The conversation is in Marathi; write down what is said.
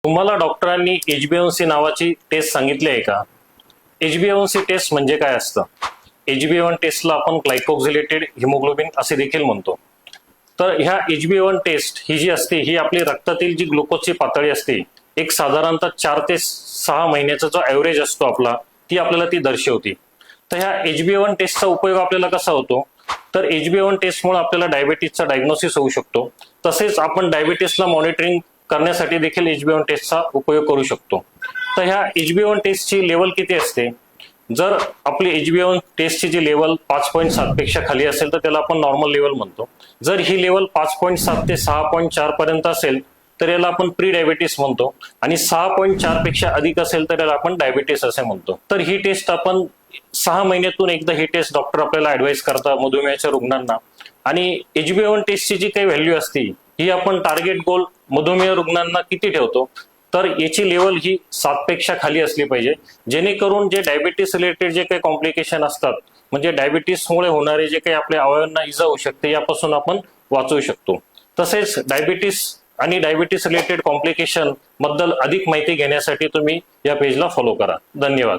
तुम्हाला डॉक्टरांनी HbA1c नावाची टेस्ट सांगितली आहे का? HbA1c टेस्ट म्हणजे काय असतं? HbA1 टेस्टला आपण ग्लायकोक्सिलेटेड हिमोग्लोबिन असे देखील म्हणतो. तर ह्या HbA1 टेस्ट ही जी असते ही आपली रक्तातील जी ग्लुकोजची पातळी असते एक साधारणतः 4 ते 6 महिन्याचा जो ॲव्हरेज असतो आपला ती आपल्याला ती दर्शवते. तर ह्या HbA1 टेस्टचा उपयोग आपल्याला कसा होतो? तर HbA1 टेस्टमुळे आपल्याला डायबिटीसचा डायग्नोसिस होऊ शकतो. तसेच आपण डायबिटीसला मॉनिटरिंग करण्यासाठी देखील HbA1 टेस्टचा उपयोग करू शकतो. तर ह्या HbA1 टेस्टची लेवल किती असते? जर आपली HbA1 टेस्टची जी लेवल 5.7 पेक्षा खाली असेल तर त्याला आपण नॉर्मल लेवल म्हणतो. जर ही लेवल 5.7 ते 6.4 पर्यंत असेल तर याला आपण प्री डायबिटीस म्हणतो आणि 6.4 पेक्षा अधिक असेल तर याला आपण डायबिटीस असे म्हणतो. तर ही टेस्ट आपण 6 महिन्यातून एकदा ही टेस्ट डॉक्टर आपल्याला ऍडवाइस करतात मधुमेहाच्या रुग्णांना. आणि HbA1 टेस्टची जी काही व्हॅल्यू असते ही आपण टार्गेट गोल मधुमेह रुग्णांना किती ठेवतो? तर याची लेवल ही 7 पेक्षा खाली असली पाहिजे, जेणेकरून जे डायबिटीस रिलेटेड जे काही कॉम्प्लिकेशन असतात म्हणजे डायबिटीसमुळे होणारे जे काही आपल्या अवयवांना इजा होऊ शकते यापासून आपण वाचवू शकतो. तसेच डायबिटीस आणि डायबिटीस रिलेटेड कॉम्प्लिकेशन बद्दल अधिक माहिती घेण्यासाठी तुम्ही या पेजला फॉलो करा. धन्यवाद.